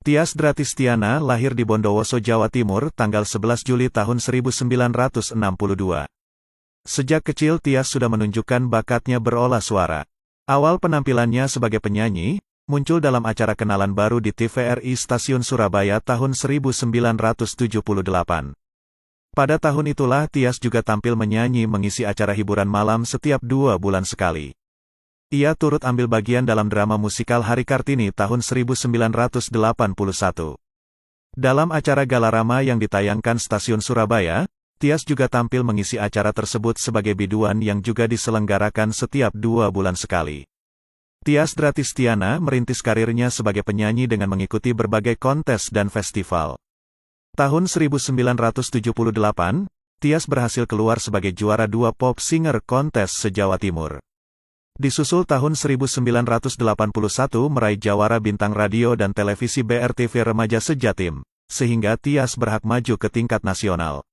Tias Dratistiana lahir di Bondowoso, Jawa Timur, tanggal 11 Juli tahun 1962. Sejak kecil Tias sudah menunjukkan bakatnya berolah suara. Awal penampilannya sebagai penyanyi, muncul dalam acara kenalan baru di TVRI Stasiun Surabaya tahun 1978. Pada tahun itulah Tias juga tampil menyanyi mengisi acara hiburan malam setiap 2 bulan sekali. Ia turut ambil bagian dalam drama musikal Hari Kartini tahun 1981. Dalam acara Galarama yang ditayangkan Stasiun Surabaya, Tias juga tampil mengisi acara tersebut sebagai biduan yang juga diselenggarakan setiap 2 bulan sekali. Tias Dratistiana merintis karirnya sebagai penyanyi dengan mengikuti berbagai kontes dan festival. Tahun 1978, Tias berhasil keluar sebagai juara 2 Pop Singer Kontes se-Jawa Timur. Disusul tahun 1981 meraih jawara bintang radio dan televisi BRTV Remaja se-Jatim, sehingga Tias berhak maju ke tingkat nasional.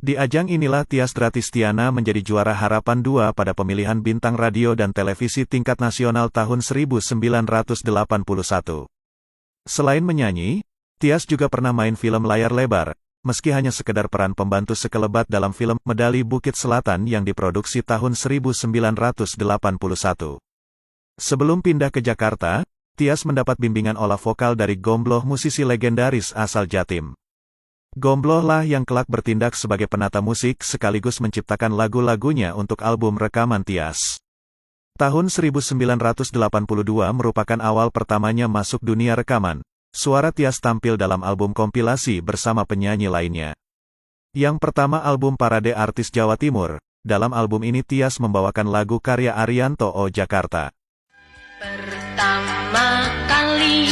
Di ajang inilah Tias Dratistiana menjadi juara Harapan 2 pada pemilihan bintang radio dan televisi tingkat nasional tahun 1981. Selain menyanyi, Tias juga pernah main film layar lebar, meski hanya sekedar peran pembantu sekelebat dalam film Medali Bukit Selatan yang diproduksi tahun 1981. Sebelum pindah ke Jakarta, Tias mendapat bimbingan olah vokal dari Gombloh, musisi legendaris asal Jatim. Gombloh lah yang kelak bertindak sebagai penata musik sekaligus menciptakan lagu-lagunya untuk album rekaman Tias. Tahun 1982 merupakan awal pertamanya masuk dunia rekaman. Suara Tias tampil dalam album kompilasi bersama penyanyi lainnya. Yang pertama album Parade Artis Jawa Timur. Dalam album ini Tias membawakan lagu karya Arianto O Jakarta. Pertama kali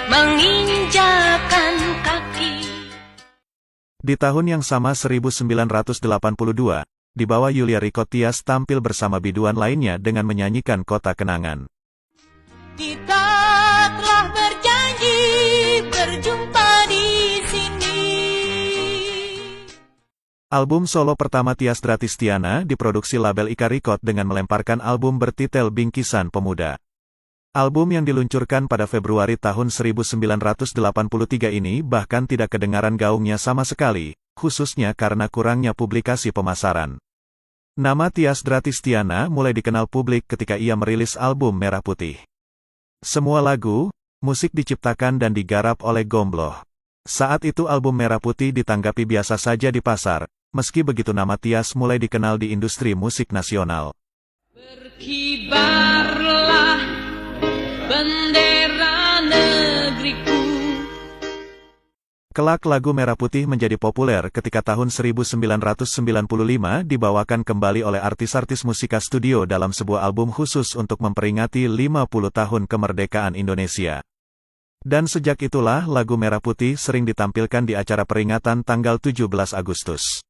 menginjakan kaki. Di tahun yang sama 1982, di bawah Yulia Rico Tias tampil bersama biduan lainnya dengan menyanyikan Kota Kenangan. Kita telah berjanji berjumpa di sini. Album solo pertama Tias Dratistiana diproduksi label Ika Record dengan melemparkan album bertitel Bingkisan Pemuda. Album yang diluncurkan pada Februari tahun 1983 ini bahkan tidak kedengaran gaungnya sama sekali, khususnya karena kurangnya publikasi pemasaran. Nama Tias Dratistiana mulai dikenal publik ketika ia merilis album Merah Putih. Semua lagu, musik diciptakan dan digarap oleh Gombloh. Saat itu album Merah Putih ditanggapi biasa saja di pasar, meski begitu nama Tias mulai dikenal di industri musik nasional. Berkibarlah bendera negeriku. Kelak lagu Merah Putih menjadi populer ketika tahun 1995 dibawakan kembali oleh artis-artis musika studio dalam sebuah album khusus untuk memperingati 50 tahun kemerdekaan Indonesia. Dan sejak itulah lagu Merah Putih sering ditampilkan di acara peringatan tanggal 17 Agustus.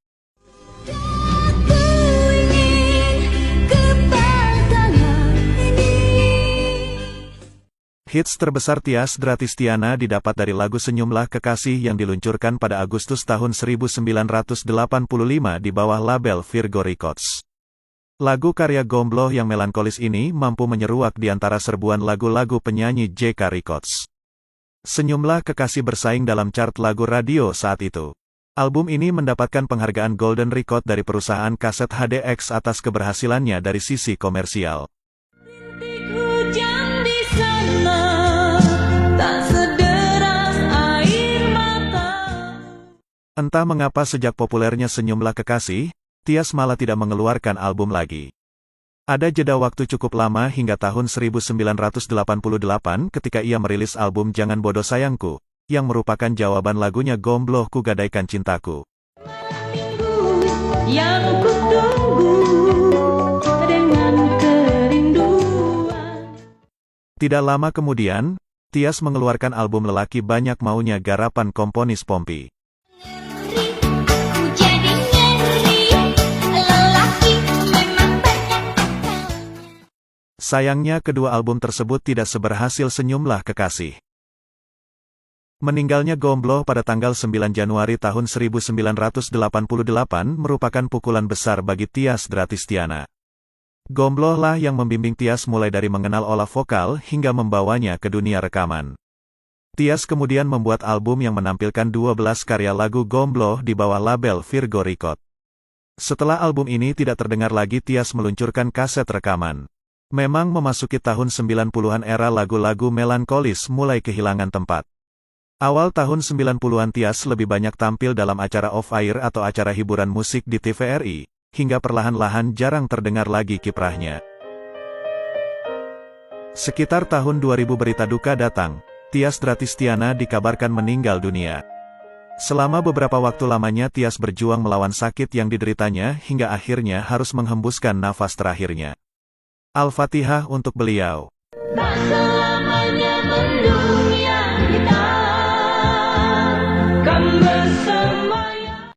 Hits terbesar Tias Dratistiana didapat dari lagu Senyumlah Kekasih yang diluncurkan pada Agustus tahun 1985 di bawah label Virgo Records. Lagu karya Gombloh yang melankolis ini mampu menyeruak di antara serbuan lagu-lagu penyanyi JK Records. Senyumlah Kekasih bersaing dalam chart lagu radio saat itu. Album ini mendapatkan penghargaan Golden Record dari perusahaan kaset HDX atas keberhasilannya dari sisi komersial. Entah mengapa sejak populernya Senyumlah Kekasih, Tias malah tidak mengeluarkan album lagi. Ada jeda waktu cukup lama hingga tahun 1988 ketika ia merilis album Jangan Bodoh Sayangku, yang merupakan jawaban lagunya Gombloh Ku Gadaikan Cintaku. Yang kutunggu dengan kerinduan. Tidak lama kemudian, Tias mengeluarkan album Lelaki Banyak Maunya garapan komponis Pompi. Sayangnya kedua album tersebut tidak seberhasil Senyumlah Kekasih. Meninggalnya Gombloh pada tanggal 9 Januari tahun 1988 merupakan pukulan besar bagi Tias Dratistiana. Gombloh lah yang membimbing Tias mulai dari mengenal olah vokal hingga membawanya ke dunia rekaman. Tias kemudian membuat album yang menampilkan 12 karya lagu Gombloh di bawah label Virgo Record. Setelah album ini tidak terdengar lagi, Tias meluncurkan kaset rekaman. Memang memasuki tahun 90-an, era lagu-lagu melankolis mulai kehilangan tempat. Awal tahun 90-an Tias lebih banyak tampil dalam acara off-air atau acara hiburan musik di TVRI, hingga perlahan-lahan jarang terdengar lagi kiprahnya. Sekitar tahun 2000 berita duka datang. Tias Dratistiana dikabarkan meninggal dunia. Selama beberapa waktu lamanya Tias berjuang melawan sakit yang dideritanya hingga akhirnya harus menghembuskan nafas terakhirnya. Al-Fatihah untuk beliau. Tak selamanya mendung.